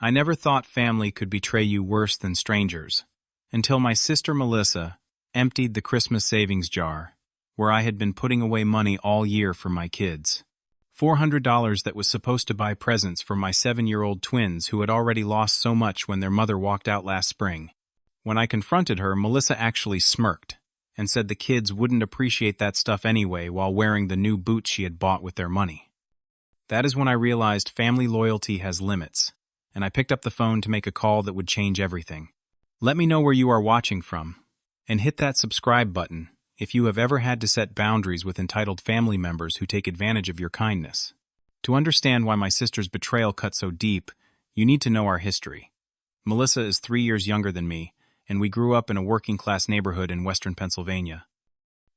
I never thought family could betray you worse than strangers, until my sister Melissa emptied the Christmas savings jar, where I had been putting away money all year for my kids. $400 that was supposed to buy presents for my 7-year-old twins who had already lost so much when their mother walked out last spring. When I confronted her, Melissa actually smirked and said the kids wouldn't appreciate that stuff anyway while wearing the new boots she had bought with their money. That is when I realized family loyalty has limits, and I picked up the phone to make a call that would change everything. Let me know where you are watching from, and hit that subscribe button if you have ever had to set boundaries with entitled family members who take advantage of your kindness. To understand why my sister's betrayal cut so deep, you need to know our history. Melissa is 3 years younger than me, and we grew up in a working-class neighborhood in western Pennsylvania.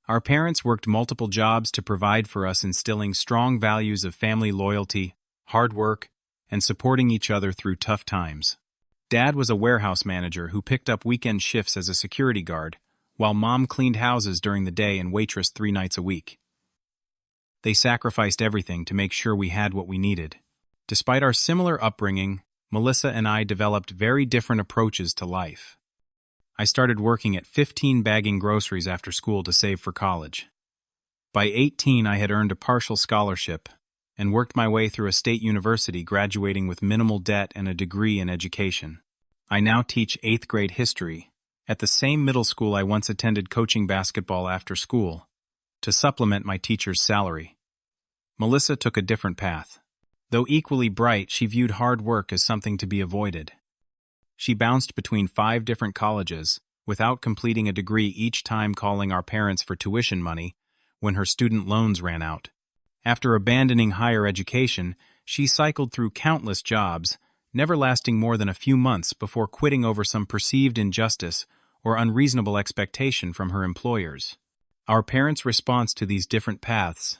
Our parents worked multiple jobs to provide for us, instilling strong values of family loyalty, hard work, and supporting each other through tough times. Dad was a warehouse manager who picked up weekend shifts as a security guard, while Mom cleaned houses during the day and waitressed 3 nights a week. They sacrificed everything to make sure we had what we needed. Despite our similar upbringing, Melissa and I developed very different approaches to life. I started working at 15 bagging groceries after school to save for college. By 18, I had earned a partial scholarship and worked my way through a state university, graduating with minimal debt and a degree in education. I now teach 8th grade history at the same middle school I once attended, coaching basketball after school to supplement my teacher's salary. Melissa took a different path. Though equally bright, she viewed hard work as something to be avoided. She bounced between 5 different colleges without completing a degree each time, calling our parents for tuition money when her student loans ran out. After abandoning higher education, she cycled through countless jobs, never lasting more than a few months before quitting over some perceived injustice or unreasonable expectation from her employers. Our parents' response to these different paths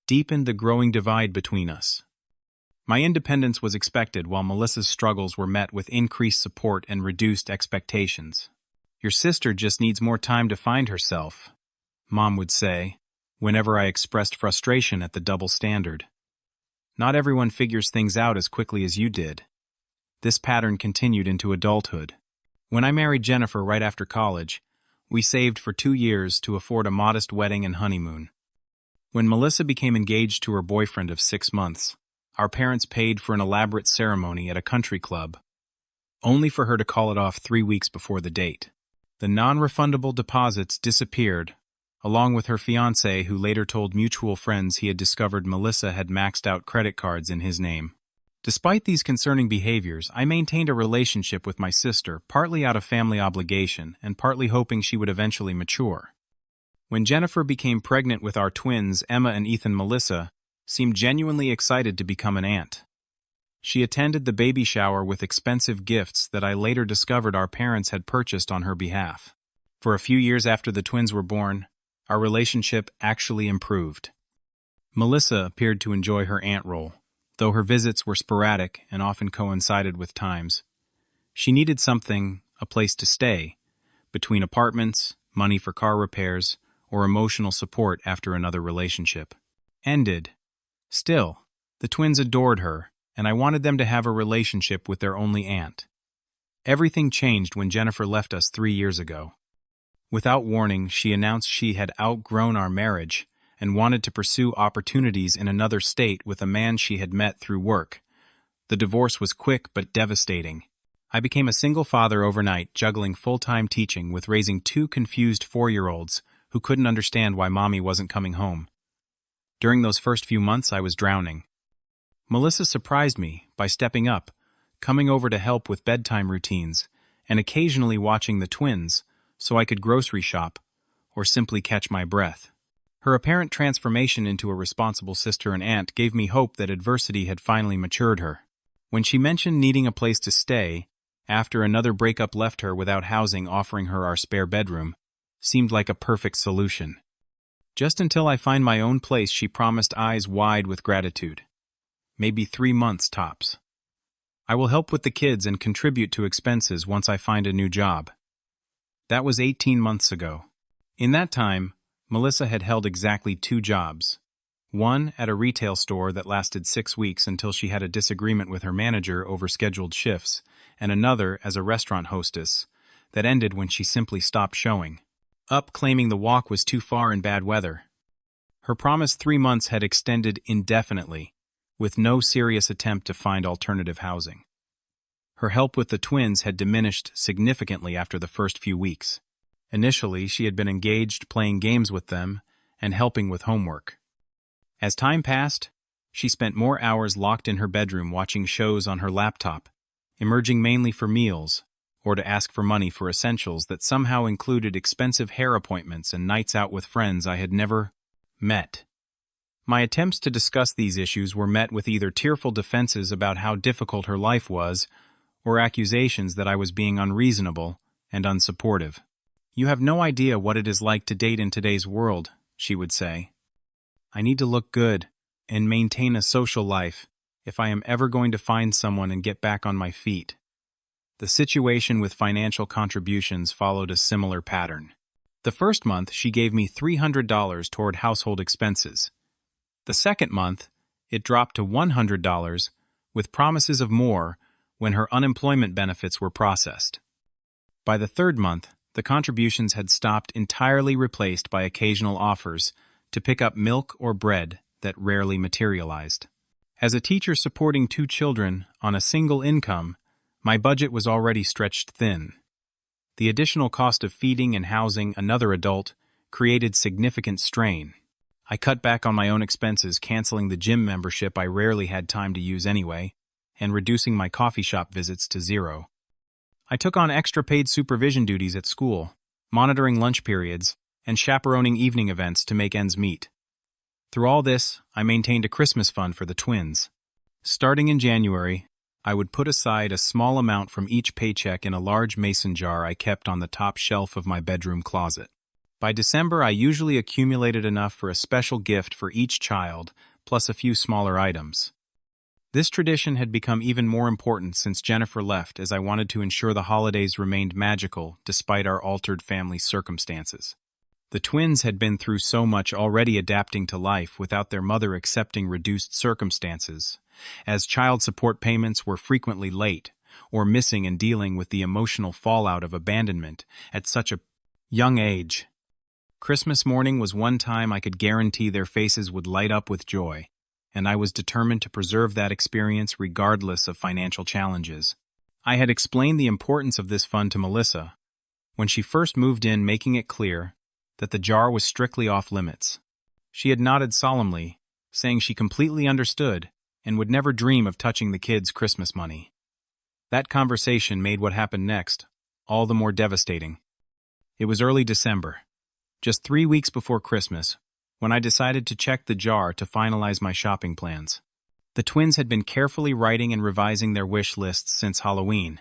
deepened the growing divide between us. My independence was expected, while Melissa's struggles were met with increased support and reduced expectations. "Your sister just needs more time to find herself," Mom would say, whenever I expressed frustration at the double standard. "Not everyone figures things out as quickly as you did." This pattern continued into adulthood. When I married Jennifer right after college, we saved for 2 years to afford a modest wedding and honeymoon. When Melissa became engaged to her boyfriend of 6 months, our parents paid for an elaborate ceremony at a country club, only for her to call it off 3 weeks before the date. The non-refundable deposits disappeared, along with her fiancé, who later told mutual friends he had discovered Melissa had maxed out credit cards in his name. Despite these concerning behaviors, I maintained a relationship with my sister, partly out of family obligation and partly hoping she would eventually mature. When Jennifer became pregnant with our twins, Emma and Ethan, Melissa seemed genuinely excited to become an aunt. She attended the baby shower with expensive gifts that I later discovered our parents had purchased on her behalf. For a few years after the twins were born, our relationship actually improved. Melissa appeared to enjoy her aunt role, though her visits were sporadic and often coincided with times. She needed something, a place to stay, between apartments, money for car repairs, or emotional support after another relationship ended. Still, the twins adored her, and I wanted them to have a relationship with their only aunt. Everything changed when Jennifer left us 3 years ago. Without warning, she announced she had outgrown our marriage and wanted to pursue opportunities in another state with a man she had met through work. The divorce was quick but devastating. I became a single father overnight, juggling full-time teaching with raising 2 confused 4-year-olds who couldn't understand why mommy wasn't coming home. During those first few months, I was drowning. Melissa surprised me by stepping up, coming over to help with bedtime routines, and occasionally watching the twins so I could grocery shop or simply catch my breath. Her apparent transformation into a responsible sister and aunt gave me hope that adversity had finally matured her. When she mentioned needing a place to stay, after another breakup left her without housing, offering her our spare bedroom seemed like a perfect solution. "Just until I find my own place," she promised, eyes wide with gratitude. "Maybe 3 months tops. I will help with the kids and contribute to expenses once I find a new job." That was 18 months ago. In that time, Melissa had held exactly 2 jobs. One at a retail store that lasted 6 weeks until she had a disagreement with her manager over scheduled shifts, and another as a restaurant hostess that ended when she simply stopped showing up, claiming the walk was too far in bad weather. Her promised 3 months had extended indefinitely, with no serious attempt to find alternative housing. Her help with the twins had diminished significantly after the first few weeks. Initially, she had been engaged playing games with them and helping with homework. As time passed, she spent more hours locked in her bedroom watching shows on her laptop, emerging mainly for meals or to ask for money for essentials that somehow included expensive hair appointments and nights out with friends I had never met. My attempts to discuss these issues were met with either tearful defenses about how difficult her life was or accusations that I was being unreasonable and unsupportive. "You have no idea what it is like to date in today's world," she would say. "I need to look good and maintain a social life if I am ever going to find someone and get back on my feet." The situation with financial contributions followed a similar pattern. The first month, she gave me $300 toward household expenses. The second month, it dropped to $100, with promises of more when her unemployment benefits were processed. By the third month, the contributions had stopped, entirely replaced by occasional offers to pick up milk or bread that rarely materialized. As a teacher supporting 2 children on a single income, my budget was already stretched thin. The additional cost of feeding and housing another adult created significant strain. I cut back on my own expenses, canceling the gym membership I rarely had time to use anyway, and reducing my coffee shop visits to 0. I took on extra paid supervision duties at school, monitoring lunch periods, and chaperoning evening events to make ends meet. Through all this, I maintained a Christmas fund for the twins. Starting in January, I would put aside a small amount from each paycheck in a large mason jar I kept on the top shelf of my bedroom closet. By December, I usually accumulated enough for a special gift for each child, plus a few smaller items. This tradition had become even more important since Jennifer left, as I wanted to ensure the holidays remained magical despite our altered family circumstances. The twins had been through so much already, adapting to life without their mother accepting reduced circumstances, as child support payments were frequently late or missing, and dealing with the emotional fallout of abandonment at such a young age. Christmas morning was one time I could guarantee their faces would light up with joy, and I was determined to preserve that experience regardless of financial challenges. I had explained the importance of this fund to Melissa when she first moved in, making it clear that the jar was strictly off limits. She had nodded solemnly, saying she completely understood and would never dream of touching the kids' Christmas money. That conversation made what happened next all the more devastating. It was early December, just 3 weeks before Christmas, when I decided to check the jar to finalize my shopping plans. The twins had been carefully writing and revising their wish lists since Halloween,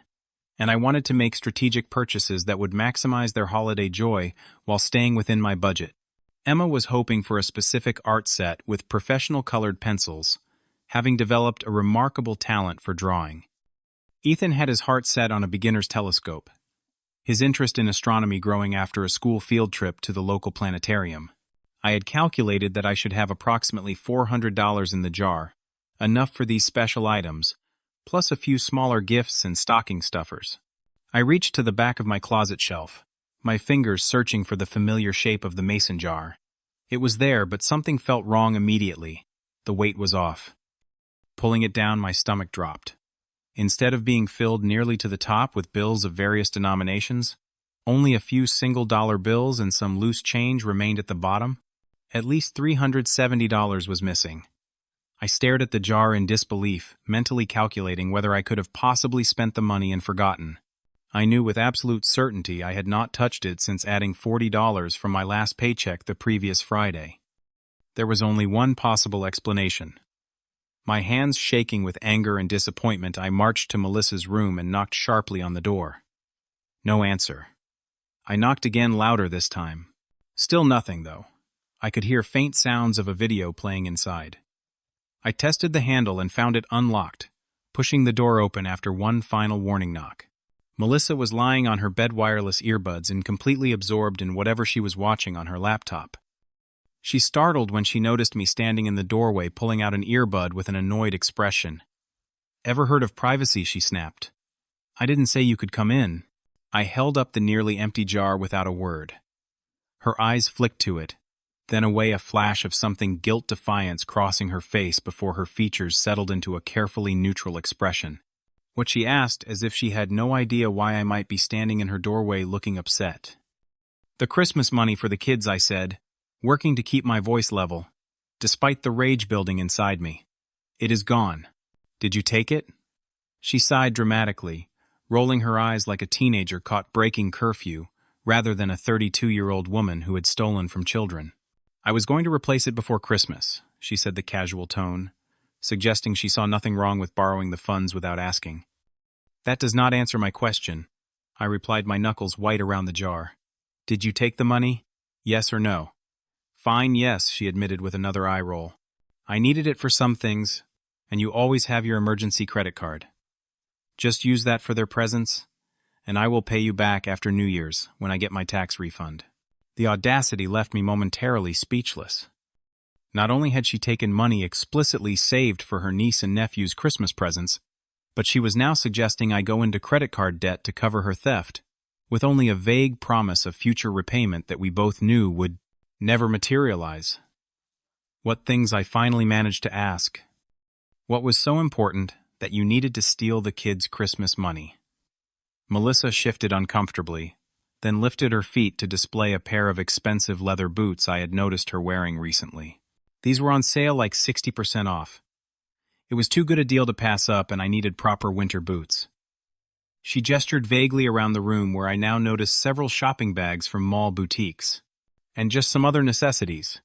and I wanted to make strategic purchases that would maximize their holiday joy while staying within my budget. Emma was hoping for a specific art set with professional colored pencils, having developed a remarkable talent for drawing. Ethan had his heart set on a beginner's telescope, his interest in astronomy growing after a school field trip to the local planetarium. I had calculated that I should have approximately $400 in the jar, enough for these special items, plus a few smaller gifts and stocking stuffers. I reached to the back of my closet shelf, my fingers searching for the familiar shape of the mason jar. It was there, but something felt wrong immediately. The weight was off. Pulling it down, my stomach dropped. Instead of being filled nearly to the top with bills of various denominations, only a few single-dollar bills and some loose change remained at the bottom. At least $370 was missing. I stared at the jar in disbelief, mentally calculating whether I could have possibly spent the money and forgotten. I knew with absolute certainty I had not touched it since adding $40 from my last paycheck the previous Friday. There was only one possible explanation. My hands shaking with anger and disappointment, I marched to Melissa's room and knocked sharply on the door. No answer. I knocked again, louder this time. Still nothing, though. I could hear faint sounds of a video playing inside. I tested the handle and found it unlocked, pushing the door open after one final warning knock. Melissa was lying on her bed, wireless earbuds, and completely absorbed in whatever she was watching on her laptop. She startled when she noticed me standing in the doorway pulling out an earbud with an annoyed expression. "Ever heard of privacy?" she snapped. "I didn't say you could come in." I held up the nearly empty jar without a word. Her eyes flicked to it, then away, a flash of something guilt-defiance crossing her face before her features settled into a carefully neutral expression. What she asked, as if she had no idea why I might be standing in her doorway looking upset. "The Christmas money for the kids," I said, working to keep my voice level, despite the rage building inside me. "It is gone. Did you take it?" She sighed dramatically, rolling her eyes like a teenager caught breaking curfew, rather than a 32-year-old woman who had stolen from children. "I was going to replace it before Christmas," she said, the casual tone, suggesting she saw nothing wrong with borrowing the funds without asking. "That does not answer my question," I replied, my knuckles white around the jar. "Did you take the money? Yes or no?" "Fine, yes," she admitted with another eye roll. "I needed it for some things, and you always have your emergency credit card. Just use that for their presents, and I will pay you back after New Year's when I get my tax refund." The audacity left me momentarily speechless. Not only had she taken money explicitly saved for her niece and nephew's Christmas presents, but she was now suggesting I go into credit card debt to cover her theft, with only a vague promise of future repayment that we both knew would never materialize. What things I finally managed to ask. What was so important that you needed to steal the kids' Christmas money? Melissa shifted uncomfortably, then lifted her feet to display a pair of expensive leather boots I had noticed her wearing recently. These were on sale like 60% off. It was too good a deal to pass up, and I needed proper winter boots. She gestured vaguely around the room, where I now noticed several shopping bags from mall boutiques. And just some other necessities.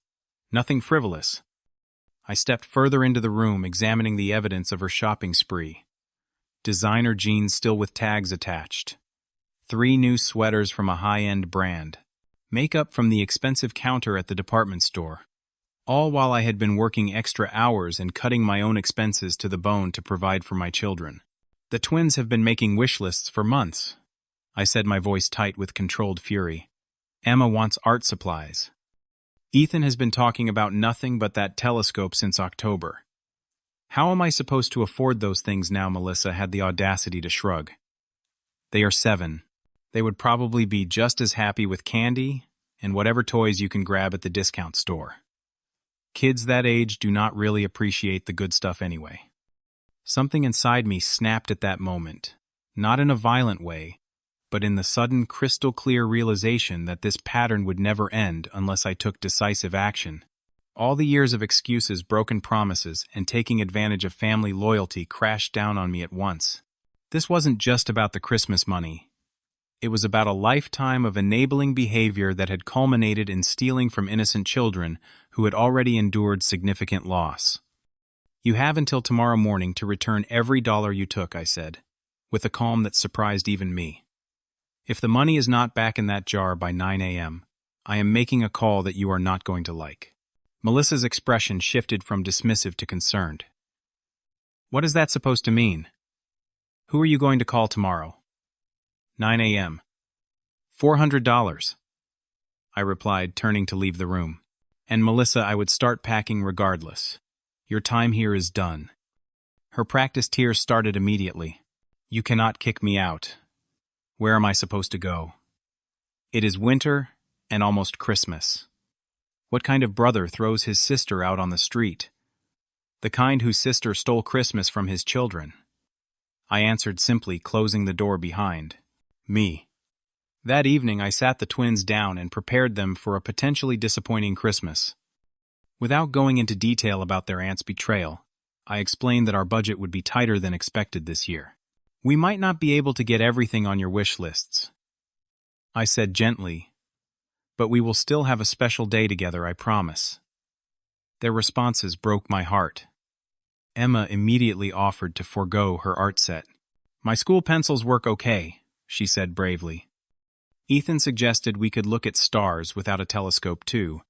Nothing frivolous. I stepped further into the room, examining the evidence of her shopping spree. Designer jeans still with tags attached. 3 new sweaters from a high-end brand. Makeup from the expensive counter at the department store. All while I had been working extra hours and cutting my own expenses to the bone to provide for my children. "The twins have been making wish lists for months," I said, my voice tight with controlled fury. "Emma wants art supplies. Ethan has been talking about nothing but that telescope since October. How am I supposed to afford those things now?" Melissa had the audacity to shrug. "They are 7. They would probably be just as happy with candy and whatever toys you can grab at the discount store. Kids that age do not really appreciate the good stuff anyway." Something inside me snapped at that moment, not in a violent way, but in the sudden crystal-clear realization that this pattern would never end unless I took decisive action. All the years of excuses, broken promises, and taking advantage of family loyalty crashed down on me at once. This wasn't just about the Christmas money. It was about a lifetime of enabling behavior that had culminated in stealing from innocent children who had already endured significant loss. "You have until tomorrow morning to return every dollar you took," I said, with a calm that surprised even me. "If the money is not back in that jar by 9 a.m., I am making a call that you are not going to like." Melissa's expression shifted from dismissive to concerned. "What is that supposed to mean? Who are you going to call tomorrow?" 9 a.m. $400, I replied, turning to leave the room. "And Melissa, I would start packing regardless. Your time here is done." Her practiced tears started immediately. "You cannot kick me out. Where am I supposed to go? It is winter and almost Christmas. What kind of brother throws his sister out on the street? The kind whose sister stole Christmas from his children." I answered simply, closing the door behind me. That evening, I sat the twins down and prepared them for a potentially disappointing Christmas. Without going into detail about their aunt's betrayal, I explained that our budget would be tighter than expected this year. "We might not be able to get everything on your wish lists," I said gently, "but we will still have a special day together, I promise." Their responses broke my heart. Emma immediately offered to forego her art set. "My school pencils work okay," she said bravely. Ethan suggested we could look at stars without a telescope too,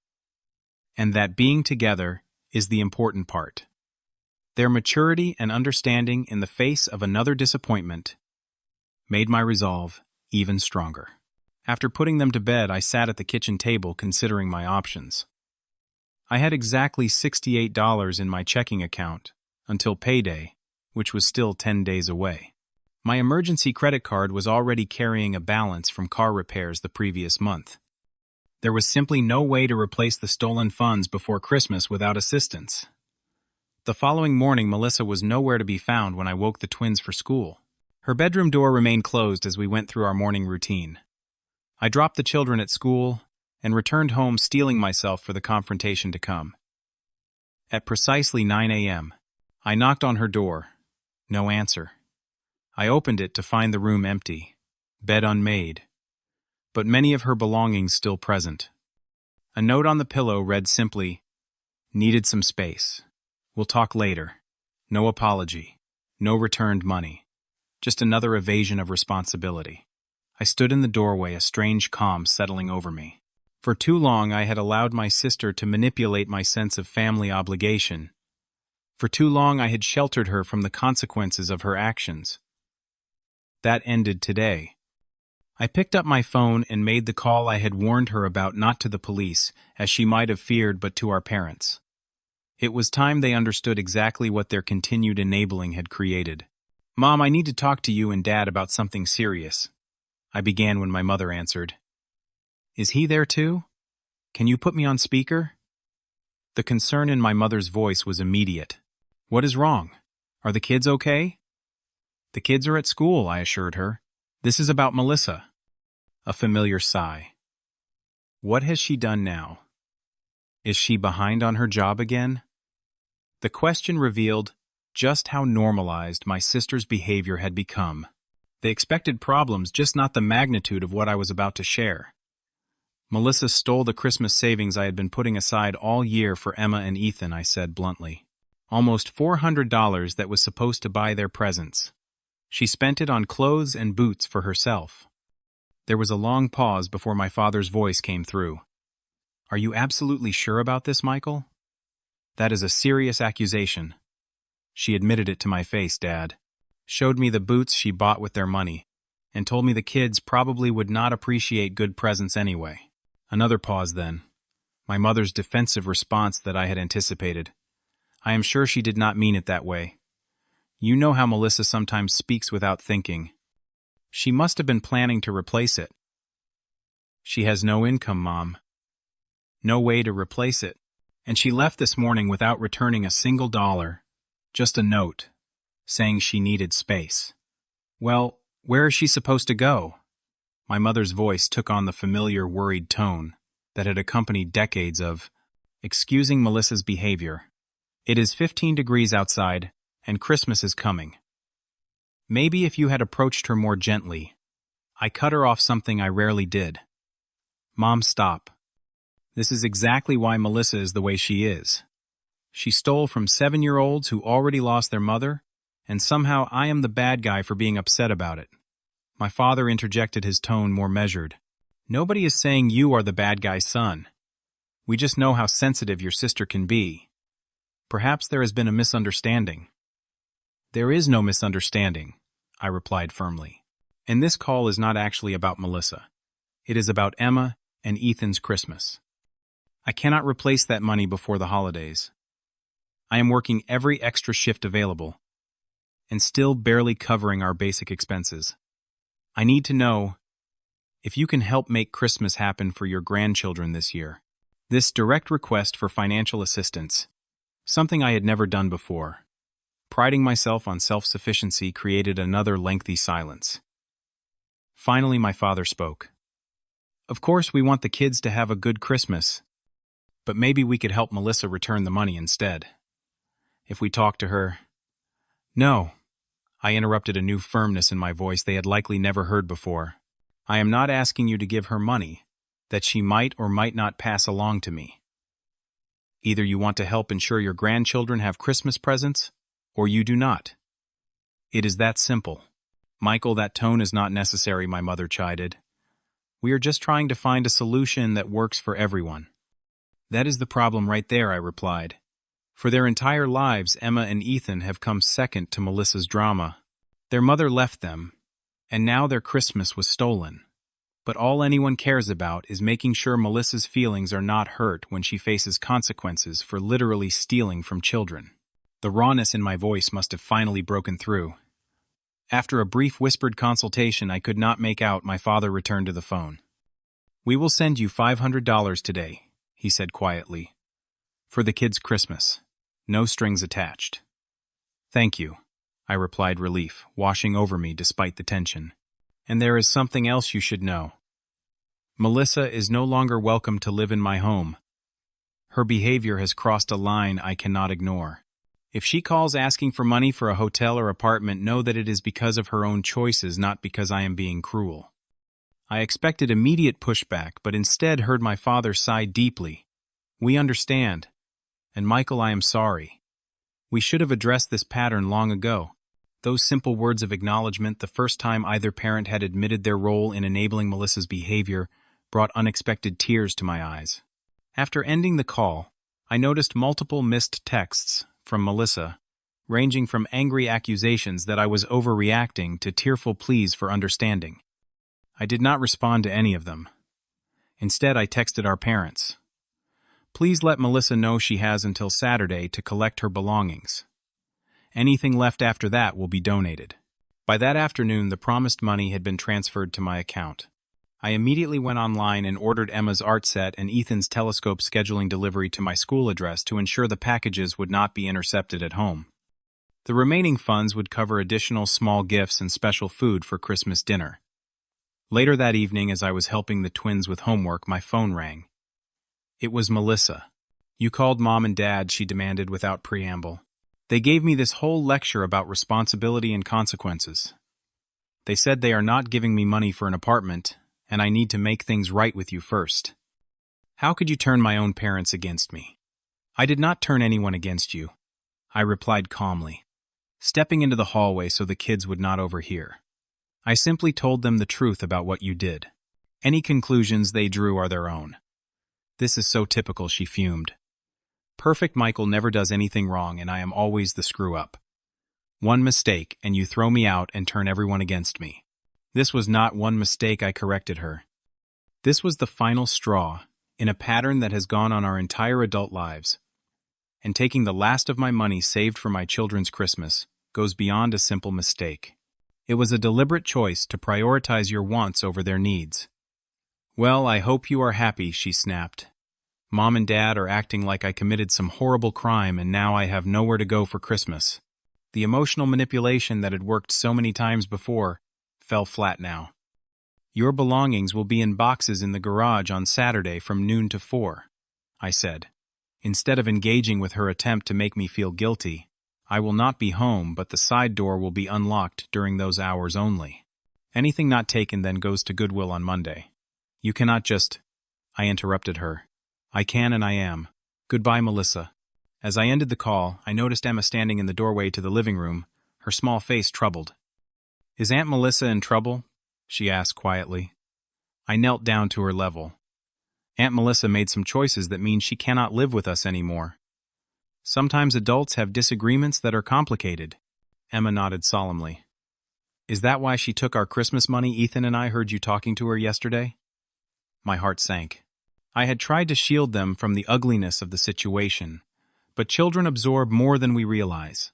and that being together is the important part. Their maturity and understanding in the face of another disappointment made my resolve even stronger. After putting them to bed, I sat at the kitchen table considering my options. I had exactly $68 in my checking account until payday, which was still 10 days away. My emergency credit card was already carrying a balance from car repairs the previous month. There was simply no way to replace the stolen funds before Christmas without assistance. The following morning, Melissa was nowhere to be found when I woke the twins for school. Her bedroom door remained closed as we went through our morning routine. I dropped the children at school and returned home, steeling myself for the confrontation to come. At precisely 9 a.m., I knocked on her door. No answer. I opened it to find the room empty, bed unmade, but many of her belongings still present. A note on the pillow read simply, "Needed some space. We'll talk later. No apology. No returned money. Just another evasion of responsibility." I stood in the doorway, a strange calm settling over me. For too long I had allowed my sister to manipulate my sense of family obligation. For too long I had sheltered her from the consequences of her actions. That ended today. I picked up my phone and made the call I had warned her about, not to the police, as she might have feared, but to our parents. It was time they understood exactly what their continued enabling had created. "Mom, I need to talk to you and Dad about something serious," I began when my mother answered. "Is he there too? Can you put me on speaker?" The concern in my mother's voice was immediate. "What is wrong? Are the kids okay?" "The kids are at school," I assured her. "This is about Melissa." A familiar sigh. What has she done now? Is she behind on her job again? The question revealed just how normalized my sister's behavior had become. They expected problems, just not the magnitude of what I was about to share. "Melissa stole the Christmas savings I had been putting aside all year for Emma and Ethan," I said bluntly. "Almost $400 that was supposed to buy their presents. She spent it on clothes and boots for herself." There was a long pause before my father's voice came through. "Are you absolutely sure about this, Michael? That is a serious accusation." "She admitted it to my face, Dad. Showed me the boots she bought with their money, and told me the kids probably would not appreciate good presents anyway." Another pause then. My mother's defensive response that I had anticipated. "I am sure she did not mean it that way. You know how Melissa sometimes speaks without thinking. She must have been planning to replace it." "She has no income, Mom. No way to replace it. And she left this morning without returning a single dollar. Just a note, saying she needed space." "Well, where is she supposed to go?" My mother's voice took on the familiar worried tone that had accompanied decades of excusing Melissa's behavior. "It is 15 degrees outside, and Christmas is coming." Maybe if you had approached her more gently. I cut her off, something I rarely did. "Mom, stop. This is exactly why Melissa is the way she is. She stole from 7-year-olds who already lost their mother, and somehow I am the bad guy for being upset about it." My father interjected, his tone more measured. "Nobody is saying you are the bad guy's son. We just know how sensitive your sister can be. Perhaps there has been a misunderstanding." "There is no misunderstanding," I replied firmly. "And this call is not actually about Melissa. It is about Emma and Ethan's Christmas. I cannot replace that money before the holidays. I am working every extra shift available, and still barely covering our basic expenses. I need to know if you can help make Christmas happen for your grandchildren this year." This direct request for financial assistance, something I had never done before, priding myself on self-sufficiency, created another lengthy silence. Finally, my father spoke. "Of course, we want the kids to have a good Christmas, but maybe we could help Melissa return the money instead. If we talk to her—" "No," I interrupted, a new firmness in my voice they had likely never heard before. "I am not asking you to give her money that she might or might not pass along to me. Either you want to help ensure your grandchildren have Christmas presents, or you do not. It is that simple." "Michael, that tone is not necessary," my mother chided. "We are just trying to find a solution that works for everyone." "That is the problem right there," I replied. "For their entire lives, Emma and Ethan have come second to Melissa's drama. Their mother left them, and now their Christmas was stolen. But all anyone cares about is making sure Melissa's feelings are not hurt when she faces consequences for literally stealing from children. The rawness in my voice must have finally broken through. After a brief whispered consultation I could not make out, my father returned to the phone. "We will send you $500 today," he said quietly. "For the kids' Christmas. No strings attached." "Thank you," I replied, relief washing over me despite the tension. "And there is something else you should know. Melissa is no longer welcome to live in my home. Her behavior has crossed a line I cannot ignore. If she calls asking for money for a hotel or apartment, know that it is because of her own choices, not because I am being cruel." I expected immediate pushback, but instead heard my father sigh deeply. "We understand. And Michael, I am sorry. We should have addressed this pattern long ago." Those simple words of acknowledgement, the first time either parent had admitted their role in enabling Melissa's behavior, brought unexpected tears to my eyes. After ending the call, I noticed multiple missed texts from Melissa, ranging from angry accusations that I was overreacting to tearful pleas for understanding. I did not respond to any of them. Instead, I texted our parents. "Please let Melissa know she has until Saturday to collect her belongings. Anything left after that will be donated." By that afternoon, the promised money had been transferred to my account. I immediately went online and ordered Emma's art set and Ethan's telescope, scheduling delivery to my school address to ensure the packages would not be intercepted at home. The remaining funds would cover additional small gifts and special food for Christmas dinner. Later that evening, as I was helping the twins with homework, my phone rang. It was Melissa. "You called Mom and Dad," she demanded without preamble. "They gave me this whole lecture about responsibility and consequences. They said they are not giving me money for an apartment, and I need to make things right with you first. How could you turn my own parents against me?" "I did not turn anyone against you," I replied calmly, stepping into the hallway so the kids would not overhear. "I simply told them the truth about what you did. Any conclusions they drew are their own." "This is so typical," she fumed. "Perfect Michael never does anything wrong, and I am always the screw-up. One mistake, and you throw me out and turn everyone against me." This was not one mistake, I corrected her. This was the final straw, in a pattern that has gone on our entire adult lives. And taking the last of my money saved for my children's Christmas goes beyond a simple mistake. It was a deliberate choice to prioritize your wants over their needs. "Well, I hope you are happy," she snapped. "Mom and Dad are acting like I committed some horrible crime and now I have nowhere to go for Christmas." The emotional manipulation that had worked so many times before fell flat now. "Your belongings will be in boxes in the garage on Saturday from noon to 4, I said. Instead of engaging with her attempt to make me feel guilty, "I will not be home, but the side door will be unlocked during those hours only. Anything not taken then goes to Goodwill on Monday." "You cannot just—" I interrupted her. "I can and I am. Goodbye, Melissa." As I ended the call, I noticed Emma standing in the doorway to the living room, her small face troubled. "Is Aunt Melissa in trouble?" she asked quietly. I knelt down to her level. "Aunt Melissa made some choices that mean she cannot live with us anymore. Sometimes adults have disagreements that are complicated." Emma nodded solemnly. "Is that why she took our Christmas money? Ethan and I heard you talking to her yesterday." My heart sank. I had tried to shield them from the ugliness of the situation, but children absorb more than we realize.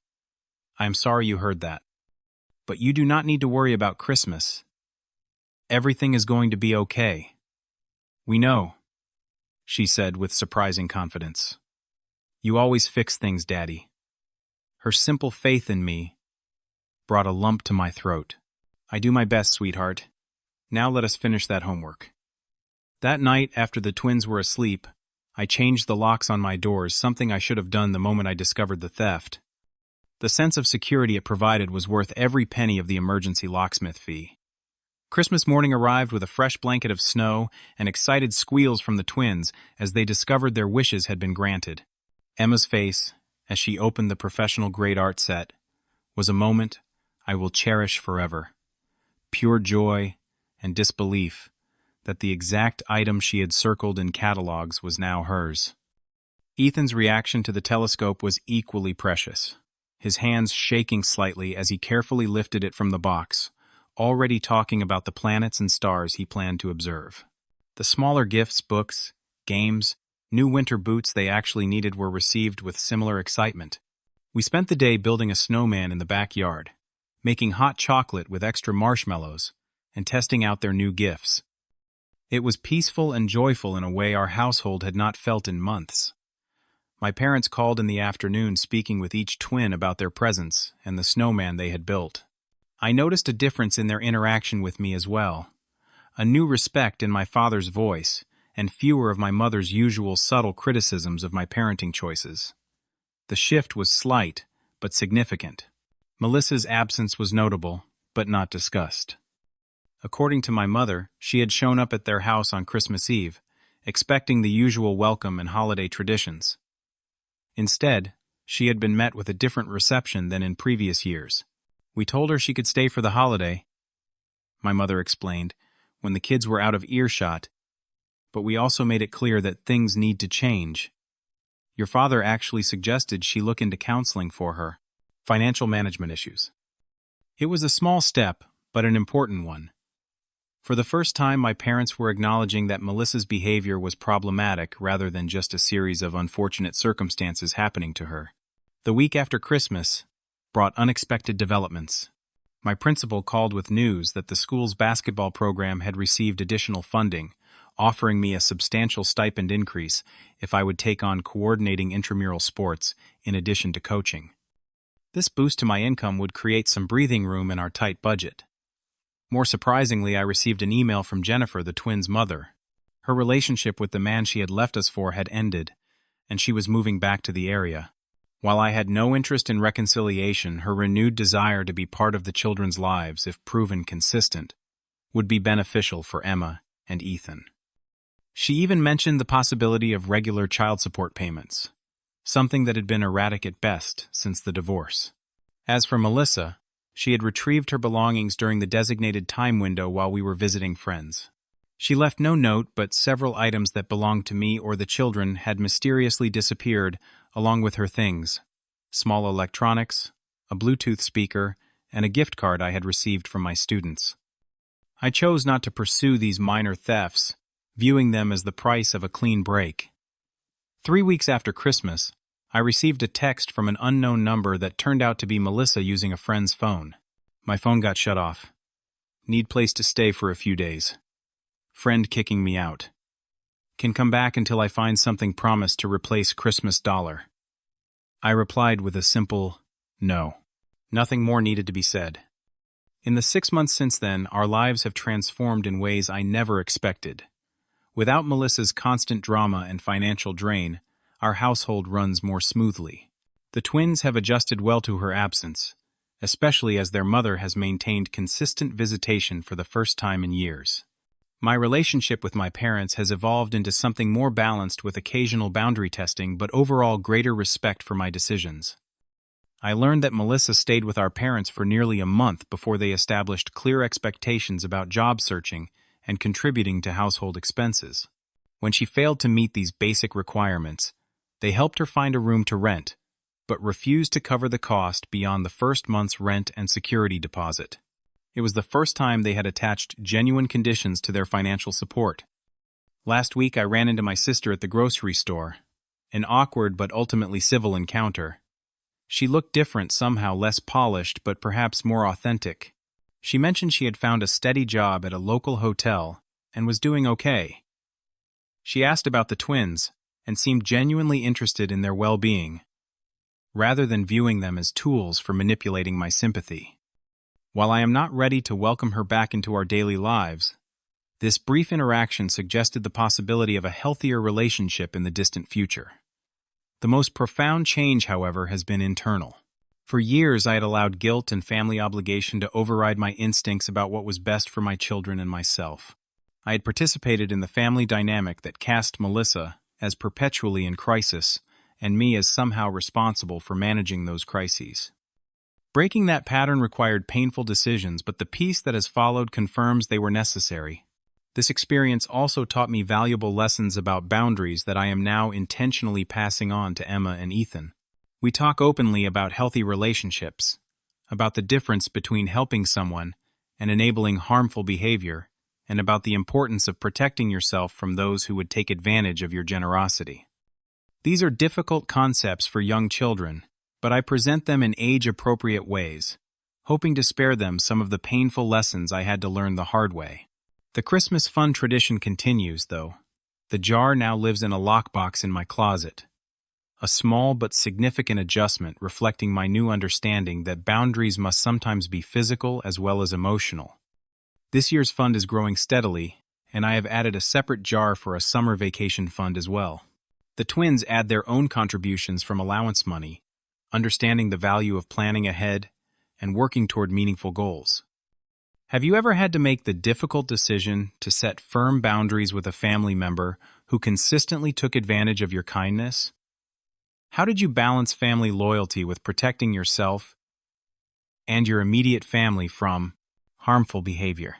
"I am sorry you heard that. But you do not need to worry about Christmas. Everything is going to be okay." "We know," she said with surprising confidence. "You always fix things, Daddy." Her simple faith in me brought a lump to my throat. "I do my best, sweetheart. Now let us finish that homework." That night, after the twins were asleep, I changed the locks on my doors, something I should have done the moment I discovered the theft. The sense of security it provided was worth every penny of the emergency locksmith fee. Christmas morning arrived with a fresh blanket of snow and excited squeals from the twins as they discovered their wishes had been granted. Emma's face, as she opened the professional-grade art set, was a moment I will cherish forever. Pure joy and disbelief that the exact item she had circled in catalogs was now hers. Ethan's reaction to the telescope was equally precious, his hands shaking slightly as he carefully lifted it from the box, already talking about the planets and stars he planned to observe. The smaller gifts, books, games, new winter boots they actually needed were received with similar excitement. We spent the day building a snowman in the backyard, making hot chocolate with extra marshmallows, and testing out their new gifts. It was peaceful and joyful in a way our household had not felt in months. My parents called in the afternoon, speaking with each twin about their presents and the snowman they had built. I noticed a difference in their interaction with me as well. A new respect in my father's voice, and fewer of my mother's usual subtle criticisms of my parenting choices. The shift was slight, but significant. Melissa's absence was notable, but not discussed. According to my mother, she had shown up at their house on Christmas Eve, expecting the usual welcome and holiday traditions. Instead, she had been met with a different reception than in previous years. "We told her she could stay for the holiday," my mother explained, when the kids were out of earshot, "but we also made it clear that things need to change. Your father actually suggested she look into counseling for her financial management issues." It was a small step, but an important one. For the first time, my parents were acknowledging that Melissa's behavior was problematic rather than just a series of unfortunate circumstances happening to her. The week after Christmas brought unexpected developments. My principal called with news that the school's basketball program had received additional funding, offering me a substantial stipend increase if I would take on coordinating intramural sports in addition to coaching. This boost to my income would create some breathing room in our tight budget. More surprisingly, I received an email from Jennifer, the twins' mother. Her relationship with the man she had left us for had ended, and she was moving back to the area. While I had no interest in reconciliation, her renewed desire to be part of the children's lives, if proven consistent, would be beneficial for Emma and Ethan. She even mentioned the possibility of regular child support payments, something that had been erratic at best since the divorce. As for Melissa, she had retrieved her belongings during the designated time window while we were visiting friends. She left no note, but several items that belonged to me or the children had mysteriously disappeared along with her things: small electronics, a Bluetooth speaker, and a gift card I had received from my students. I chose not to pursue these minor thefts, viewing them as the price of a clean break. 3 weeks after Christmas, I received a text from an unknown number that turned out to be Melissa using a friend's phone. My phone got shut off. "Need place to stay for a few days. Friend kicking me out. Can come back until I find something promised to replace Christmas dollar." I replied with a simple no. Nothing more needed to be said. In the 6 months since then, our lives have transformed in ways I never expected. Without Melissa's constant drama and financial drain, our household runs more smoothly. The twins have adjusted well to her absence, especially as their mother has maintained consistent visitation for the first time in years. My relationship with my parents has evolved into something more balanced, with occasional boundary testing but overall greater respect for my decisions. I learned that Melissa stayed with our parents for nearly a month before they established clear expectations about job searching and contributing to household expenses. When she failed to meet these basic requirements, they helped her find a room to rent, but refused to cover the cost beyond the first month's rent and security deposit. It was the first time they had attached genuine conditions to their financial support. Last week I ran into my sister at the grocery store. An awkward but ultimately civil encounter. She looked different, somehow less polished but perhaps more authentic. She mentioned she had found a steady job at a local hotel and was doing okay. She asked about the twins and seemed genuinely interested in their well-being, rather than viewing them as tools for manipulating my sympathy. While I am not ready to welcome her back into our daily lives, this brief interaction suggested the possibility of a healthier relationship in the distant future. The most profound change, however, has been internal. For years, I had allowed guilt and family obligation to override my instincts about what was best for my children and myself. I had participated in the family dynamic that cast Melissa as perpetually in crisis, and me as somehow responsible for managing those crises. Breaking that pattern required painful decisions, but the peace that has followed confirms they were necessary. This experience also taught me valuable lessons about boundaries that I am now intentionally passing on to Emma and Ethan. We talk openly about healthy relationships, about the difference between helping someone and enabling harmful behavior, and about the importance of protecting yourself from those who would take advantage of your generosity. These are difficult concepts for young children, but I present them in age-appropriate ways, hoping to spare them some of the painful lessons I had to learn the hard way. The Christmas fun tradition continues, though. The jar now lives in a lockbox in my closet. A small but significant adjustment reflecting my new understanding that boundaries must sometimes be physical as well as emotional. This year's fund is growing steadily, and I have added a separate jar for a summer vacation fund as well. The twins add their own contributions from allowance money, understanding the value of planning ahead and working toward meaningful goals. Have you ever had to make the difficult decision to set firm boundaries with a family member who consistently took advantage of your kindness? How did you balance family loyalty with protecting yourself and your immediate family from harmful behavior?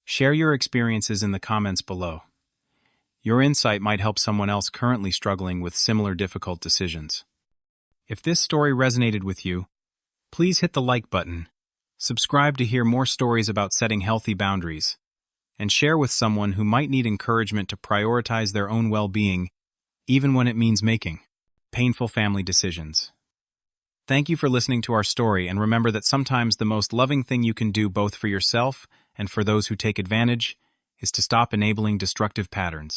Share your experiences in the comments below. Your insight might help someone else currently struggling with similar difficult decisions. If this story resonated with you, please hit the like button, subscribe to hear more stories about setting healthy boundaries, and share with someone who might need encouragement to prioritize their own well-being, even when it means making painful family decisions. Thank you for listening to our story, and remember that sometimes the most loving thing you can do both for yourself and for those who take advantage is to stop enabling destructive patterns.